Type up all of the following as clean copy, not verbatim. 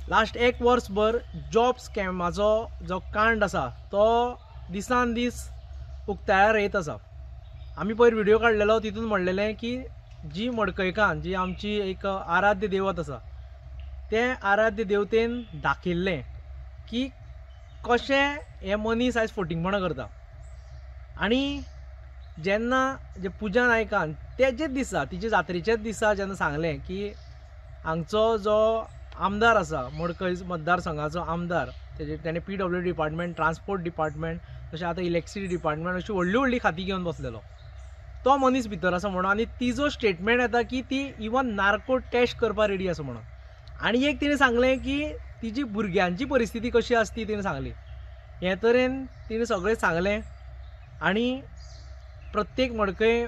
Last एक वर्सभर job स्कॅमाचो जो कांड आसा तो दिसान दीस उक्ताडार येत आसा। आमी पयर व्हिडिओ काडलेलो, तितून म्हणलेलें की जी मडकयकान जी आमची एक आराध्य देवत आसा ते आराध्य देवतेन दाखयल्लें की कशें हे मनीस आयज फटिंगपणां करता। आनी जेन्ना जे पुजा नायकान तेजेच दिसा तिचे जात्रेचेच दिसा जेन्ना सांगलें की हांगचो जो आमदार आसा मडकय मतदारसंघाचो आमदार तेणे PWD डिपार्टमेंट, ट्रान्सपोर्ट डिपार्टमेंट, तशें आतां इलेक्ट्रिसिटी डिपार्टमेंट अशी व्हडली व्हडली खातीं घेवन बसलेलो तो मनीस भितर आसा म्हणून। आनी तिजो स्टेटमेंट येता की ती इवन नार्को टेस्ट करपाक रेडी आसा म्हणून। आनी एक तिणें सांगलें की तिची भुरग्यांची परिस्थिती कशी आसा ती तिणें सांगली। हे तरेन तिणें सगळें सांगलें आनी प्रत्येक मडकय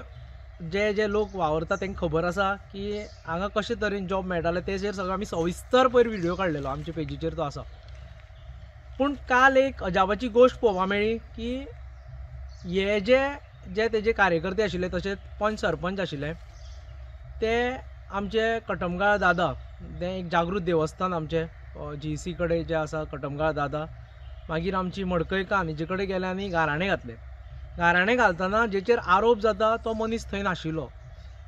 जे जे लोक वावरता तांकां खबर आसा की हांगा कशे तरेन जॉब मेळटाले तेजेर सगळो आमी सविस्तर पयर व्हिडिओ काडलेलो, आमच्या पेजीचेर तो आसा। पूण काल एक अजापाची गोश्ट पळोवपाक मेळ्ळी की हे जे तेजे कार्यकर्ते आशिल्ले तशेंच पंच सरपंच आशिल्ले ते आमचे कटमगाळ दादा, तें एक जागृत देवस्थान आमचे GC कडेन जें आसा कटमगाळ दादा, मागीर आमची मडकयकान हेजे कडेन गेले आनी गाराणें घातलें। गाराणें घालतना जेचेर आरोप जाता तो मनीस थंय नाशिल्लो।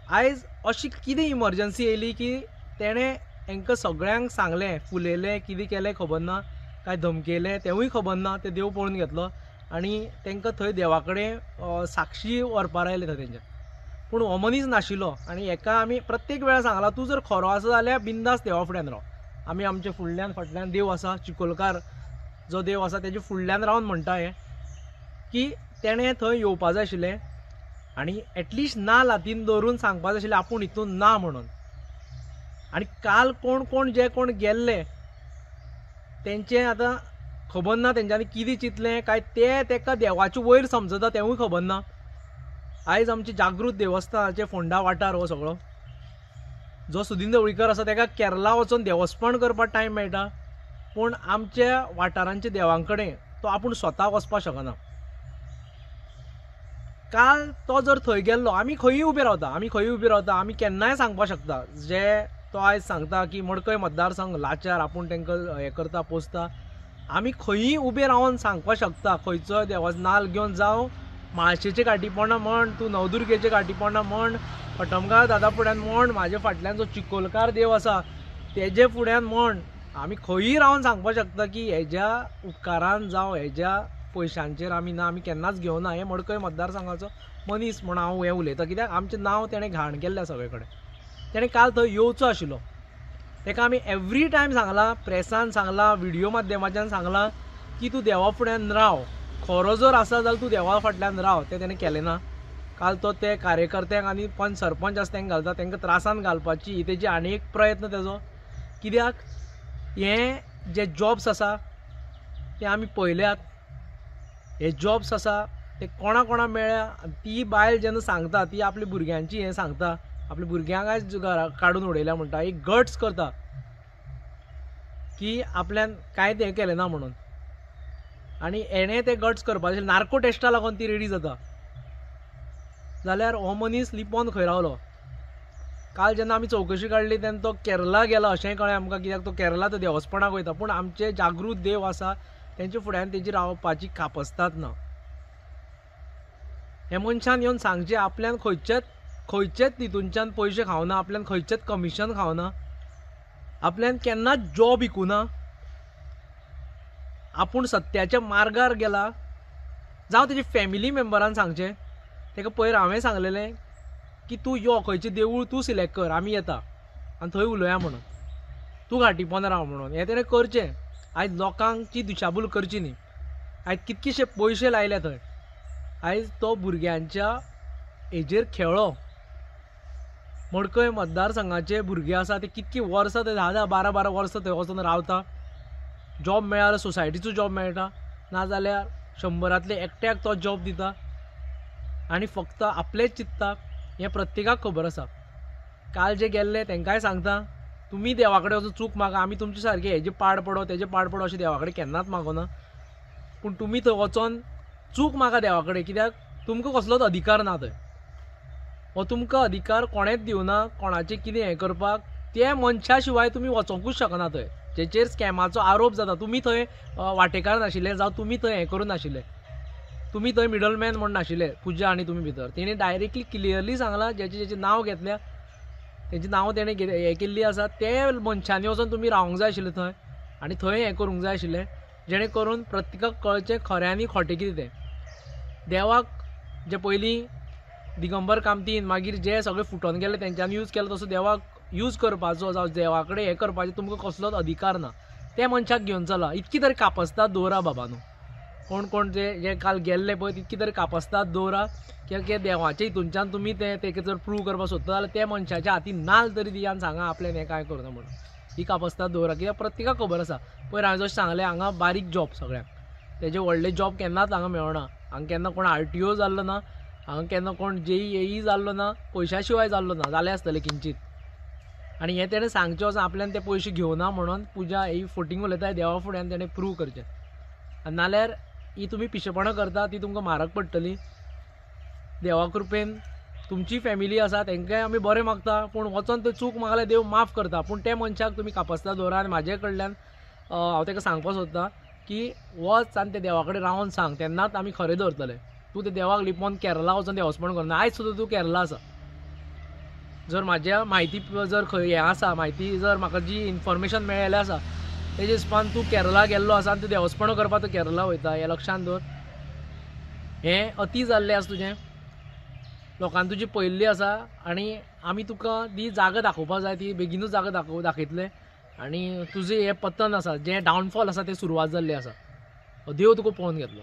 आयज अशी कितें इमर्जन्सी येयली की तेणें हांकां सगळ्यांक सांगलें, फुलयलें, कितें केलें खबर ना, काय धमकयलें तेवूय खबर ना, ते देव पळोवन घेतलो आनी तांकां थंय देवा कडेन साक्षी व्हरपाक आयले थंय तेंचे। पूण हो मनीस नाशिल्लो आनी हेका आमी प्रत्येक वेळार सांगलां तूं जर खरो आसा जाल्यार बिंदास देवा फुड्यान राव। आमी आमचे फुडल्यान फाटल्यान देव आसा, चिकोलकार जो देव आसा तेजे फुडल्यान रावन म्हणटा हे की तेणें थंय येवपा जाय आशिल्लें आनी एटलिस्ट नाल्ल हातीन दवरून सांगपा जाय आशिल्लें आपूण हितून ना म्हणून। आनी काल कोण कोण जे कोण गेल्ले तेंचें आतां खबर ना तेंच्यांनी कितें चिंतलें काय ते तेका देवाचे वयर समजता तेवूय खबर ना। आयज आमचे जागृत देवस्थानाचे फोंडा वाठार हो सगळो, जो सुदीन ढवळीकर आसा तेका केरला वचून देवस्पण करपाक टायम मेळटा, पूण आमच्या वाठारांच्या देवां कडेन तो आपूण स्वता वचपाक शकना। काल तो जर थंय गेल्लो, आमी खंयूय उबे रावता, आमी केन्नाय सांगपाक शकता जे तो आयज सांगता की मडकय मतदारसंघ लाचार, आपूण तांकां हें करता पोसता, आमी खंयूय उबे रावन सांगपाक शकता। खंयचोय देवाचो नाल्ल घेवन जावं माळशेचे घाटीपोंडा म्हण, तूं नवदुर्गेचे घाटीपोंडा म्हण, कटमगाळ दादा फुड्यान म्हण, म्हाजे फाटल्यान जो चिकोलकार देव आसा तेजे फुड्यान म्हण, आमी खंयूय रावन सांगपाक शकता की हेज्या उपकारान जावं हेज्या पयशांचेर आमी ना, आमी केन्नाच घेवना। हे मडकय मतदारसंघाचो मनीस म्हूण हांव हें उलयतां, कित्याक आमचें नांव तेणें घाण केल्लें सगळे कडेन। तेणें काल थंय येवचो आशिल्लो, ताका आमी एवरी टायम सांगलां, प्रेसान सांगलां, व्हिडिओ माध्यमांतल्यान सांगलां की तूं देवा फुड्यान राव, खरो जर आसा जाल्यार तूं देवा फाटल्यान राव। तें तेणें केलें ना। काल तो ते कार्यकर्त्यांक आनी पंच सरपंच आसा तांकां घालता, तांकां त्रासान घालपाची ही तेजी आनी एक प्रयत्न तेजो। कित्याक हे जे जॉब्स आसा ते आमी पळयल्यात, हे जॉब्स आसा ते कोणा कोणा मेळ्ळ्या। ती बायल जेन्ना सांगता ती आपल्या भुरग्यांची हें सांगता, आपल्या भुरग्यांक आयज घरा काडून उडयल्या म्हणटा, एक गट्स करता की आपल्यान कांयच हें केलें ना म्हणून। आनी हेणें ते गट्स करपाचे नार्को टेस्टा लागून ती रेडी जाता, जाल्यार हो मनीस लिपोन खंय रावलो। काल जेन्ना आमी चवकशी काडली तेन्ना तो केरला गेला अशेंय कळ्ळें आमकां, कित्याक तो केरला तो देवस्थानाक वयता, पूण आमचे जागृत देव आसा तेंचे फुड्यान तेजी रावपाची कापस्ताद ना। हे मनशान येवन सांगचें आपल्यान खंयचेच हितूनच्यान पयशे खावना, आपल्यान खंयचेंच कमिशन खावना, आपल्यान केन्नाच जॉब विकूना, आपूण सत्याच्या मार्गार गेला। जावं तेजे फॅमिली मेंबरान सांगचें, ताका पयर हांवें सांगलेलें की तूं यो खंयचें देवूळ तूं सिलेक्ट कर, आमी येता आनी थंय उलोवया म्हणून, तूं घाटीपोंदा राव म्हणून। हें तेणें करचें। आयज लोकांची दिशाभूल करची न्ही। आयज कितकेशे पयशे लायले थंय, आयज तो भुरग्यांच्या हेजेर खेळ्ळो। मडकय मतदारसंघाचे भुरगे आसा ते कितकी वर्सां ते 10-10, 12-12 वर्सां थंय वचून रावता। जॉब मेळ्ळा जाल्यार सोसायटीचो जॉब मेळटा, नाजाल्यार 100रांतले एकट्याक तो जॉब दिता आनी फक्त आपलेच चिंतता, हें प्रत्येकाक खबर आसा। काल जे गेल्ले तांकांय सांगता, तुमी देवा कडेन वचून चूक मागा, आमी तुमचे सारके हेजे पाड पडो तेजे पाड पडो अशें देवा कडेन केन्नाच मागोना, पूण तुमी थंय वचोन चूक मागा देवा कडेन, कित्याक तुमकां कसलोच अधिकार ना थंय। हो तुमकां अधिकार कोणेंच दिवना कोणाचें कितें हें करपाक, त्या मनशा शिवाय तुमी वचोंकूच शकना थंय, जेचेर स्कॅमाचो आरोप जाता. तुमी थंय वांटेकार नाशिल्ले जावं तुमी थंय हें करून नाशिल्ले, तुमी थंय मिडलमॅन म्हण नाशिल्ले, पुजा आनी तुमी भितर. तेणी डायरेक्टली क्लियरली सांगलां जेचें नांव घेतल्या तेंची नांव तेणें हें केल्लीं आसा ते मनशांनी वचून तुमी रावंक जाय आशिल्लें थंय आनी थंय हें करूंक जाय आशिल्लें, जेणे करून प्रत्येकाक कळचें खऱ्यांनी खोटें कितें तें. देवाक जे पयलीं दिगंबर कामतीन मागीर जे सगळे फुटोन गेले तेंच्यांनी यूज केलो तसो देवाक यूज करपाचो जावं देवा कडेन हें करपाचें तुमकां कसलोच अधिकार ना. त्या मनशाक घेवन चला, इतकी तरी कापस्ताद दवरा बाबा न्हू. कोण जे काल गेल्ले पळय तितकी तरी कापस्ताद दवरा, कित्याक देवाच्या हितूनच्यान तुमी तेका जर प्रूव करपाक सोदता जाल्यार त्या मनशाच्या हातीन नाल्ल तरी दिया आनी सांगा आपल्यान हें कांय करना म्हणून. ही कापस्ताद दवरा, कित्याक प्रत्येकाक खबर आसा. पयर हांवें जशें सांगलें हांगा बारीक जॉब सगळ्यांक, तेजे व्हडले जॉब केन्नाच हांगा मेळना. हांगा केन्ना कोण RTO जाल्लो ना, हांगा केन्ना कोण JEE जाल्लो ना, पयशा शिवाय जाल्लो ना. जालें आसतलें किंचीत, आनी हें तेणें सांगचें वचून आपल्यान ते पयशे घेवना म्हणून पुजा ही फोटींग उलयता देवा फुडें आनी तेणें प्रूव करचें. आनी नाल्यार ही तुमी पिशेपणां करता ती तुमकां म्हारग पडटली. देवा कृपेन तुमची फॅमिली आसा तेंकाय आमी बरें मागता, पूण वचोन ते चूक मागल्यार देव माफ करता. पूण त्या मनशाक तुमी कापस्ताद दवरा. आनी म्हाजे कडल्यान हांव तेका सांगपाक सोदतां की वच आनी ते देवा कडेन रावन सांग, तेन्नाच आमी खरें धरतले. तूं ते देवाक लिपोवन केरला वचून देवस्पण करना. आयज सुद्दां तूं केरला आसा, जर म्हाज्या म्हायती जर खंय हें आसा, म्हायती जर म्हाका जी इन्फॉर्मेशन मेळ्ळेलें आसा तेजे हिसपान तूं केरला गेल्लो आसा आनी तूं देवस्पण करपाक तूं केरला वयता, हें लक्षांत दवर. हें अती जाल्लें आसा तुजें, लोकांनी तुजी पळयल्ली आसा आनी आमी तुका ती जागा दाखोवपाक जाय, ती बेगीनूच जागा दाखयतले आनी तुजें हें पतन आसा, जें डावनफॉल आसा तें सुरवात जाल्ली आसा. देव तुका पळोवन घेतलो.